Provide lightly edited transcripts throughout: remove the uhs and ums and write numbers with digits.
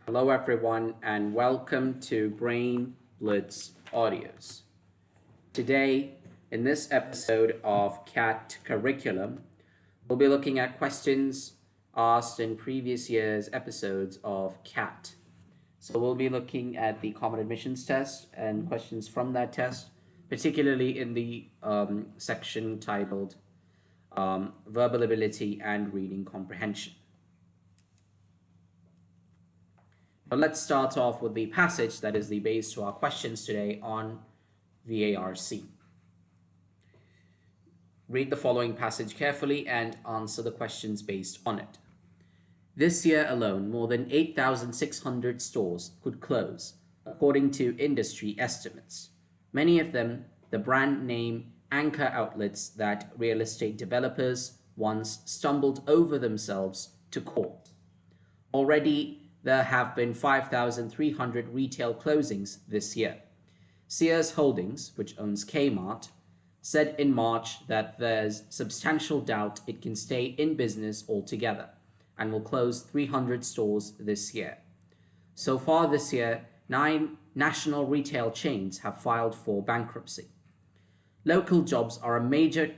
Hello everyone and welcome to Brain Blitz Audios. Today, in this episode of CAT Curriculum, we'll be looking at questions asked in previous year's episodes of CAT. So we'll be looking at the Common Admissions Test and questions from that test, particularly in the section titled Verbal Ability and Reading Comprehension. But let's start off with the passage that is the base to our questions today on VARC. Read the following passage carefully and answer the questions based on it. This year alone, more than 8,600 stores could close, according to industry estimates. Many of them the brand name anchor outlets that real estate developers once stumbled over themselves to court. Already, there have been 5,300 retail closings this year. Sears Holdings, which owns Kmart, said in March that there's substantial doubt it can stay in business altogether and will close 300 stores this year. So far this year, 9 national retail chains have filed for bankruptcy. Local jobs are a major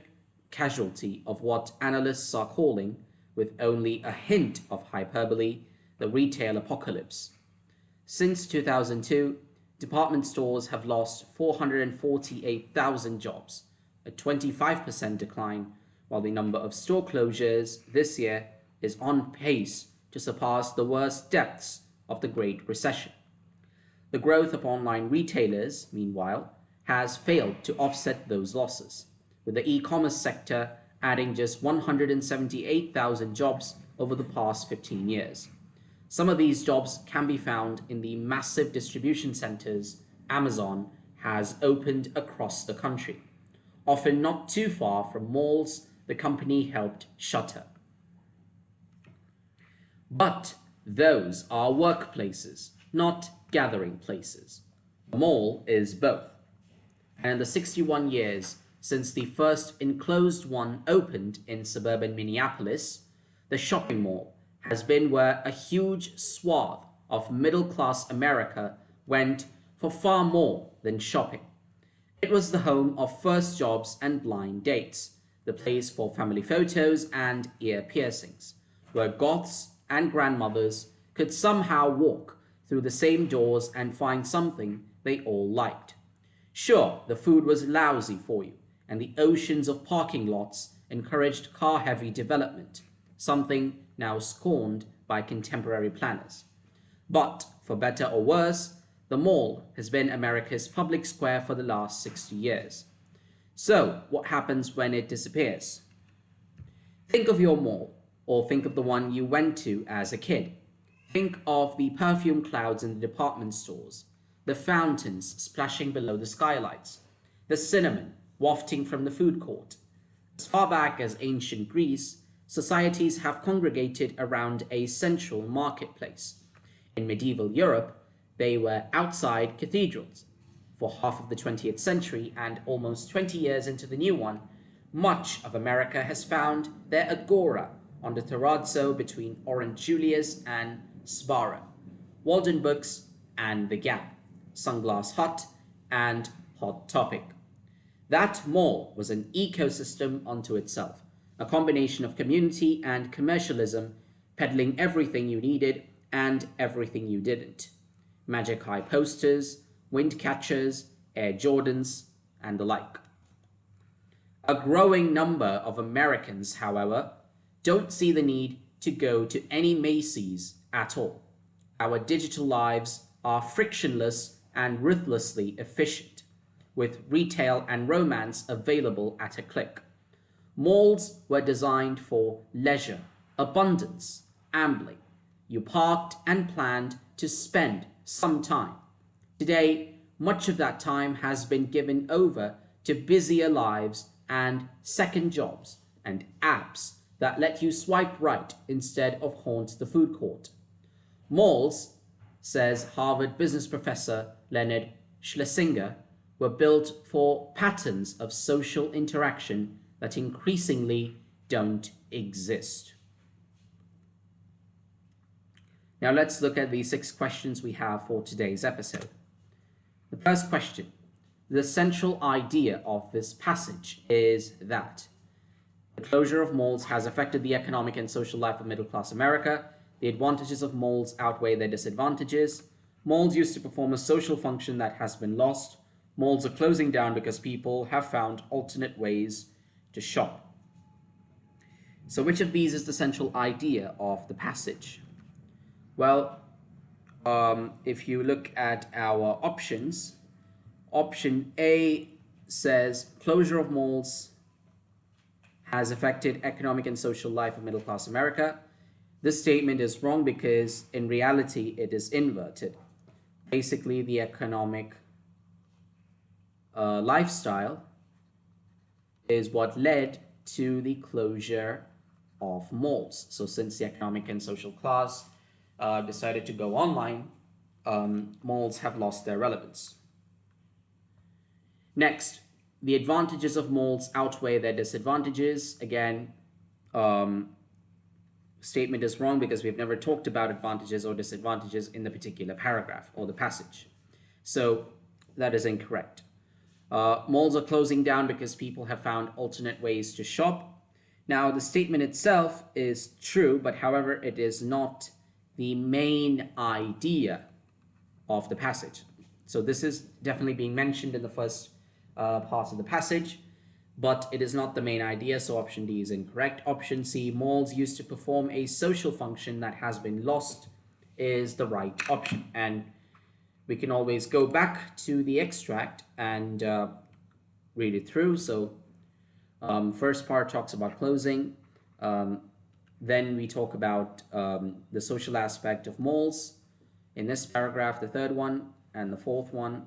casualty of what analysts are calling, with only a hint of hyperbole, the retail apocalypse. Since 2002, department stores have lost 448,000 jobs, a 25% decline, while the number of store closures this year is on pace to surpass the worst depths of the Great Recession. The growth of online retailers, meanwhile, has failed to offset those losses, with the e-commerce sector adding just 178,000 jobs over the past 15 years. Some of these jobs can be found in the massive distribution centers Amazon has opened across the country, often not too far from malls the company helped shutter. But those are workplaces, not gathering places. A mall is both. And in the 61 years since the first enclosed one opened in suburban Minneapolis, the shopping mall has been where a huge swath of middle-class America went for far more than shopping. It was the home of first jobs and blind dates, the place for family photos and ear piercings, where goths and grandmothers could somehow walk through the same doors and find something they all liked. Sure, the food was lousy for you, and the oceans of parking lots encouraged car-heavy development, something now scorned by contemporary planners. But, for better or worse, the mall has been America's public square for the last 60 years. So, what happens when it disappears? Think of your mall, or think of the one you went to as a kid. Think of the perfume clouds in the department stores, the fountains splashing below the skylights, the cinnamon wafting from the food court. As far back as ancient Greece, societies have congregated around a central marketplace. In medieval Europe, they were outside cathedrals. For half of the 20th century and almost 20 years into the new one, much of America has found their agora on the terrazzo between Orange Julius and Sbarro, Walden Books and The Gap, Sunglass Hut and Hot Topic. That mall was an ecosystem unto itself, a combination of community and commercialism, peddling everything you needed and everything you didn't. Magic Eye posters, wind catchers, Air Jordans, and the like. A growing number of Americans, however, don't see the need to go to any Macy's at all. Our digital lives are frictionless and ruthlessly efficient, with retail and romance available at a click. Malls were designed for leisure, abundance, ambling. You parked and planned to spend some time. Today, much of that time has been given over to busier lives and second jobs and apps that let you swipe right instead of haunt the food court. Malls, says Harvard business professor Leonard Schlesinger, were built for patterns of social interaction that increasingly don't exist. Now let's look at the 6 questions we have for today's episode. The first question: the central idea of this passage is that the closure of malls has affected the economic and social life of middle-class America. The advantages of malls outweigh their disadvantages. Malls used to perform a social function that has been lost. Malls are closing down because people have found alternate ways to shop. So which of these is the central idea of the passage? Well, if you look at our options, option A says closure of malls has affected economic and social life of middle-class America. This statement is wrong because in reality it is inverted. Basically, the economic lifestyle is what led to the closure of malls. So since the economic and social class decided to go online, malls have lost their relevance. Next, the advantages of malls outweigh their disadvantages. Again, statement is wrong because we've never talked about advantages or disadvantages in the particular paragraph or the passage. So that is incorrect. Malls are closing down because people have found alternate ways to shop. Now, the statement itself is true, but however, it is not the main idea of the passage. So this is definitely being mentioned in the first part of the passage, but it is not the main idea, so option D is incorrect. Option C, malls used to perform a social function that has been lost, is the right option. And we can always go back to the extract and read it through. So first part talks about closing. Then we talk about the social aspect of malls. In this paragraph, the third one and the fourth one,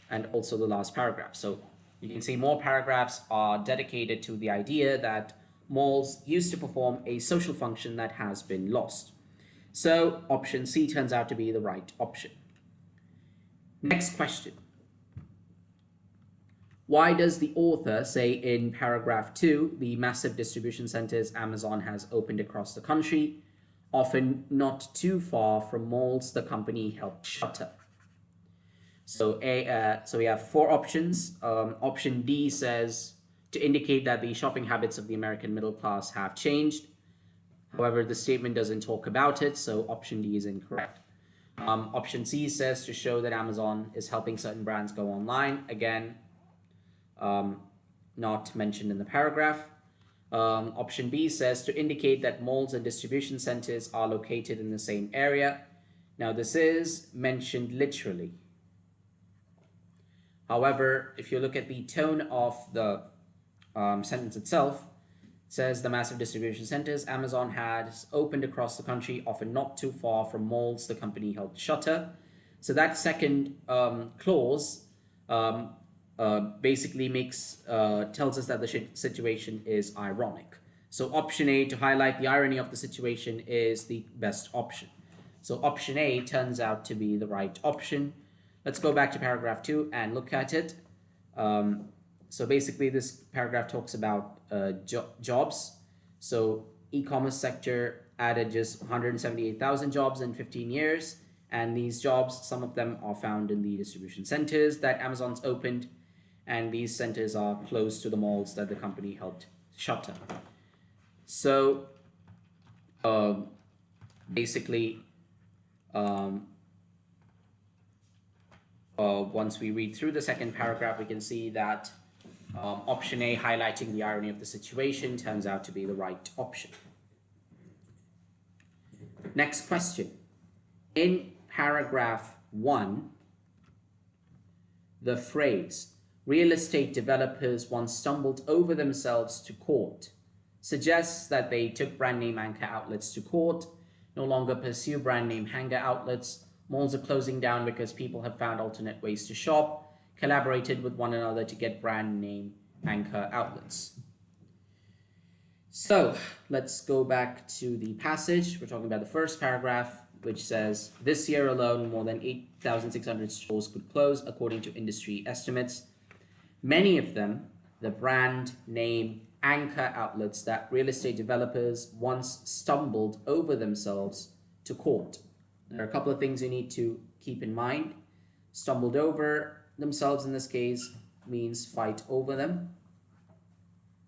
and also the last paragraph. So you can see more paragraphs are dedicated to the idea that malls used to perform a social function that has been lost. So option C turns out to be the right option. Next question. Why does the author say in paragraph 2, the massive distribution centers Amazon has opened across the country, often not too far from malls the company helped shutter? So we have 4 options. Option D says to indicate that the shopping habits of the American middle class have changed. However, the statement doesn't talk about it, so option D is incorrect. Option C says to show that Amazon is helping certain brands go online. Again, not mentioned in the paragraph. Option B says to indicate that malls and distribution centers are located in the same area. Now, this is mentioned literally. However, if you look at the tone of the sentence itself, it says the massive distribution centers Amazon has opened across the country, often not too far from malls the company helped shutter. So that second clause basically tells us that the situation is ironic. So option A, to highlight the irony of the situation, is the best option. So option A turns out to be the right option. Let's go back to paragraph 2 and look at it. So basically this paragraph talks about jobs. So e-commerce sector added just 178,000 jobs in 15 years. And these jobs, some of them are found in the distribution centers that Amazon's opened. And these centers are close to the malls that the company helped shutter. So basically, once we read through the second paragraph, we can see that option A, highlighting the irony of the situation, turns out to be the right option. Next question. In paragraph 1, the phrase, real estate developers once stumbled over themselves to court, suggests that they took brand name anchor outlets to court, no longer pursue brand name hanger outlets. Malls are closing down because people have found alternate ways to shop, collaborated with one another to get brand name anchor outlets. So let's go back to the passage. We're talking about the first paragraph, which says, this year alone, more than 8,600 stores could close, according to industry estimates. Many of them, the brand name anchor outlets that real estate developers once stumbled over themselves to court. There are a couple of things you need to keep in mind. Stumbled over themselves in this case means fight over them.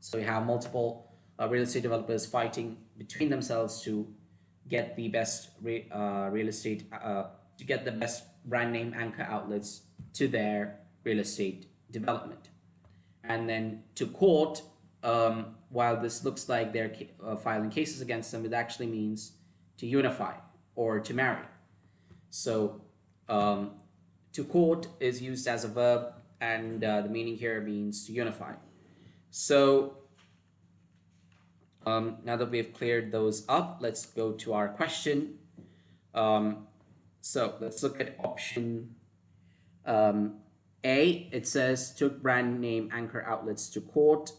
So you have multiple real estate developers fighting between themselves to get the best real estate, to get the best brand name anchor outlets to their real estate development. And then to court, while this looks like they're filing cases against them, it actually means to unify or to marry. So to court is used as a verb, and the meaning here means to unify. So now that we've cleared those up, let's go to our question. So let's look at option A. It says took brand name anchor outlets to court.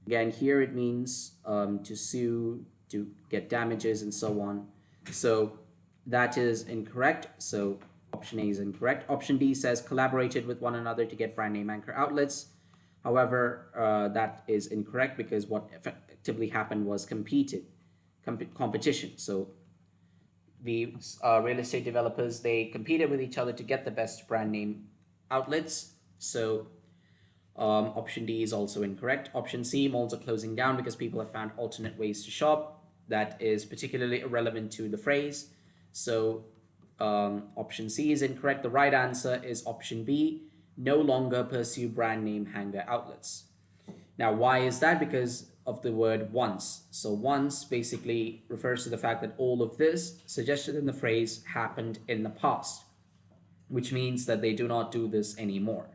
Again, here it means to sue, to get damages and so on. So that is incorrect. So option A is incorrect. Option B says collaborated with one another to get brand name anchor outlets. However, that is incorrect because what effectively happened was competition. So the real estate developers, they competed with each other to get the best brand name outlets. So option D is also incorrect. Option C, malls are closing down because people have found alternate ways to shop. That is particularly irrelevant to the phrase. So option C is incorrect. The right answer is option B, no longer pursue brand name hanger outlets. Now, why is that? Because of the word once. So once basically refers to the fact that all of this suggested in the phrase happened in the past, which means that they do not do this anymore.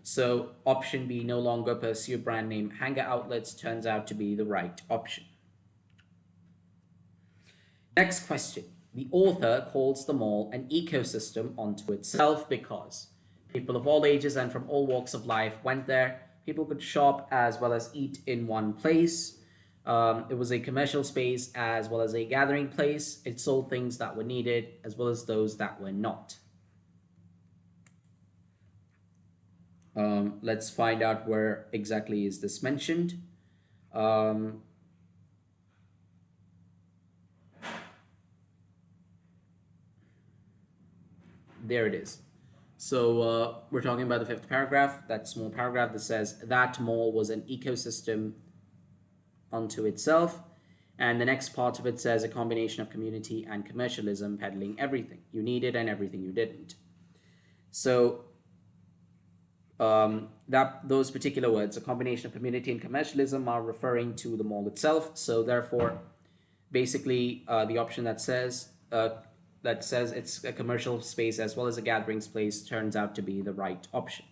So option B, no longer pursue brand name hanger outlets, turns out to be the right option. Next question. The author calls the mall an ecosystem unto itself because people of all ages and from all walks of life went there. People could shop as well as eat in one place. It was a commercial space as well as a gathering place. It sold things that were needed as well as those that were not. Let's find out where exactly is this mentioned. There it is. So we're talking about the fifth paragraph, that small paragraph that says that mall was an ecosystem unto itself. And the next part of it says a combination of community and commercialism peddling everything you needed and everything you didn't. So those particular words, a combination of community and commercialism, are referring to the mall itself. So therefore, basically the option that says it's a commercial space as well as a gathering space turns out to be the right option.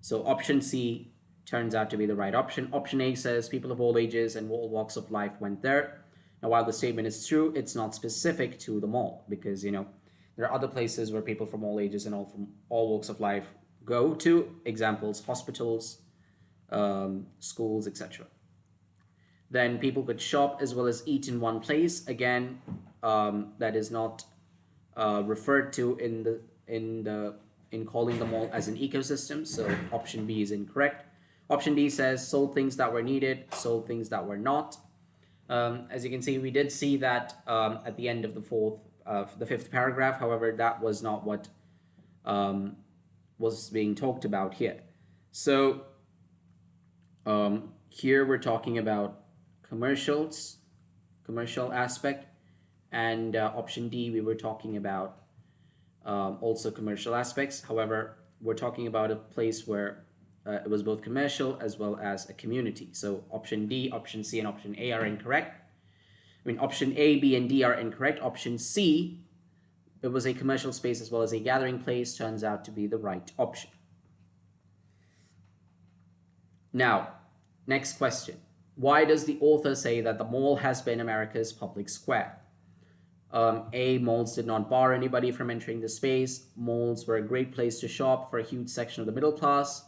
So option C turns out to be the right option. Option A says people of all ages and all walks of life went there. Now, while the statement is true, it's not specific to the mall because, you know, there are other places where people from all ages and from all walks of life go to. Examples, hospitals, schools, etc. Then people could shop as well as eat in one place. Again, that is not referred to in calling the mall as an ecosystem. So option B is incorrect. Option D says sold things that were needed, sold things that were not. As you can see, we did see that at the end of the fifth paragraph. However, that was not what was being talked about here. So here we're talking about commercial aspect, and option D we were talking about also commercial aspects. However, we're talking about a place where it was both commercial as well as a community. So option D, option C, and option A are incorrect. I mean, option A, B, and D are incorrect. Option C, it was a commercial space as well as a gathering place, turns out to be the right option. Now, next question. Why does the author say that the mall has been America's public square? A, malls did not bar anybody from entering the space. Malls were a great place to shop for a huge section of the middle class.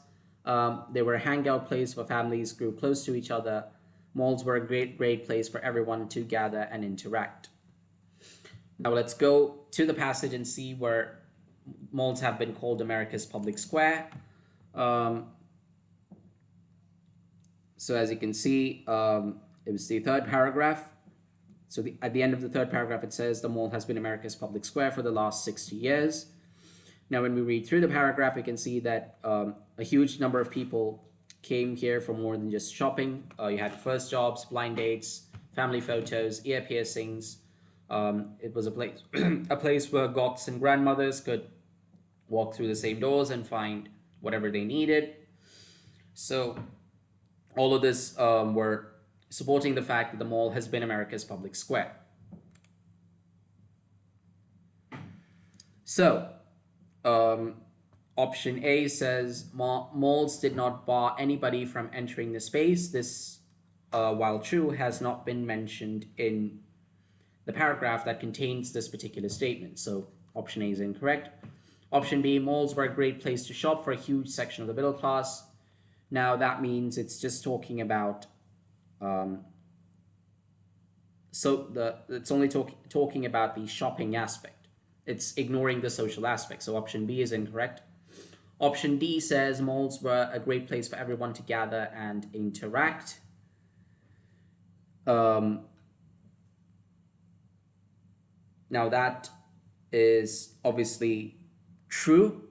They were a hangout place for families grew close to each other. Malls were a great place for everyone to gather and interact. Now let's go to the passage and see where malls have been called America's public square. So as you can see, it was the third paragraph. So at the end of the third paragraph, it says the mall has been America's public square for the last 60 years. Now, when we read through the paragraph, we can see that a huge number of people came here for more than just shopping. You had first jobs, blind dates, family photos, ear piercings. It was a place, a place where goths and grandmothers could walk through the same doors and find whatever they needed. So all of this were supporting the fact that the mall has been America's public square. So option A says malls did not bar anybody from entering the space. This, while true, has not been mentioned in the paragraph that contains this particular statement. So option A is incorrect. Option B, malls were a great place to shop for a huge section of the middle class. Now that means it's just talking about, it's only talking about the shopping aspect. It's ignoring the social aspect. So option B is incorrect. Option D says malls were a great place for everyone to gather and interact. Now that is obviously true,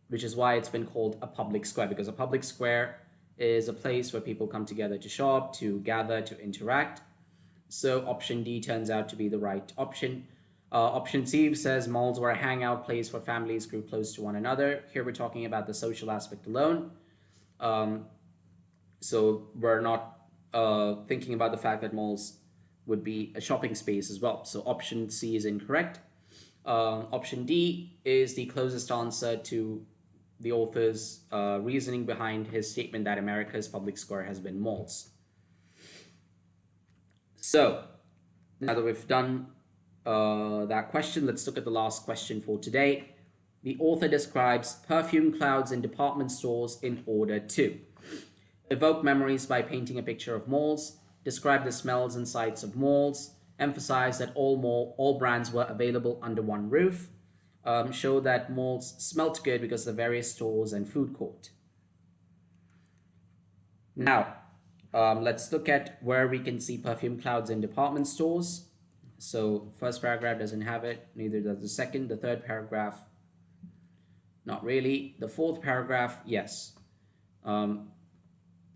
which is why it's been called a public square, because a public square is a place where people come together to shop, to gather, to interact. So option D turns out to be the right option. Option C says malls were a hangout place where families grew close to one another. Here we're talking about the social aspect alone. So we're not thinking about the fact that malls would be a shopping space as well. So option C is incorrect. Option D is the closest answer to the author's reasoning behind his statement that America's public square has been malls. So now that we've done that question, let's look at the last question for today. The author describes perfume clouds in department stores in order to evoke memories by painting a picture of malls, describe the smells and sights of malls, emphasize that all brands were available under one roof, show that malls smelt good because of the various stores and food court. Now, let's look at where we can see perfume clouds in department stores. So first paragraph doesn't have it, neither does the second. The third paragraph, not really. The fourth paragraph, yes.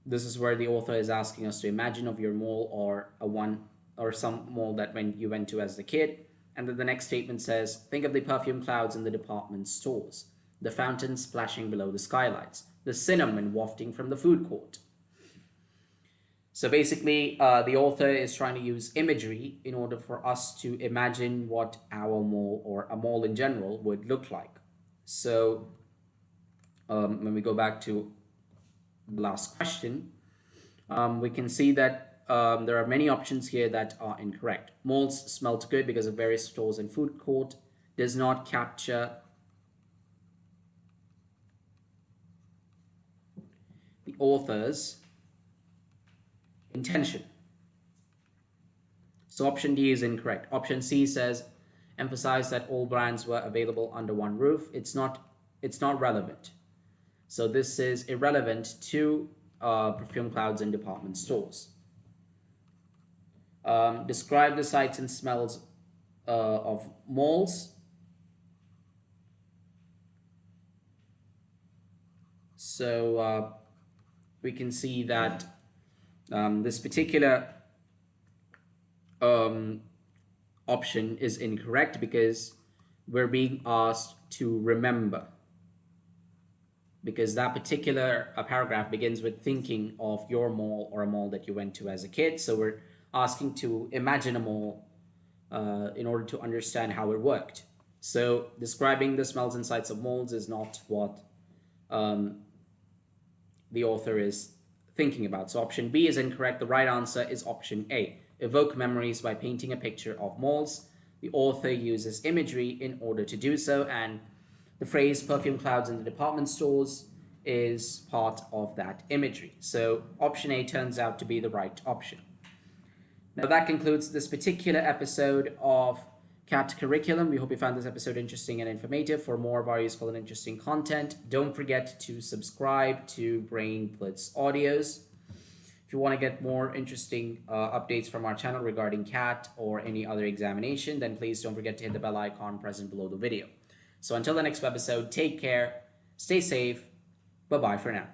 This is where the author is asking us to imagine of your mall or some mall that you went to as a kid. And then the next statement says, think of the perfume clouds in the department stores, the fountains splashing below the skylights, the cinnamon wafting from the food court. So basically, the author is trying to use imagery in order for us to imagine what our mall or a mall in general would look like. So when we go back to the last question, we can see that there are many options here that are incorrect. Malls smelt good because of various stores and food court does not capture the author's intention. So option D is incorrect. Option C says emphasize that all brands were available under one roof. It's not relevant. So this is irrelevant to perfume clouds in department stores. Describe the sights and smells of malls. So we can see that this particular option is incorrect because we're being asked to remember. Because that particular paragraph begins with thinking of your mall or a mall that you went to as a kid. So we're asking to imagine a mall in order to understand how it worked. So describing the smells and sights of malls is not what the author is thinking about. So option B is incorrect. The right answer is option A. Evoke memories by painting a picture of malls. The author uses imagery in order to do so, and the phrase perfume clouds in the department stores is part of that imagery. So option A turns out to be the right option. Now that concludes this particular episode of CAT Curriculum. We hope you found this episode interesting and informative. For more of our useful and interesting content, don't forget to subscribe to Brain Blitz Audios. If you want to get more interesting updates from our channel regarding CAT or any other examination, then please don't forget to hit the bell icon present below the video. So until the next episode, take care, stay safe, bye-bye for now.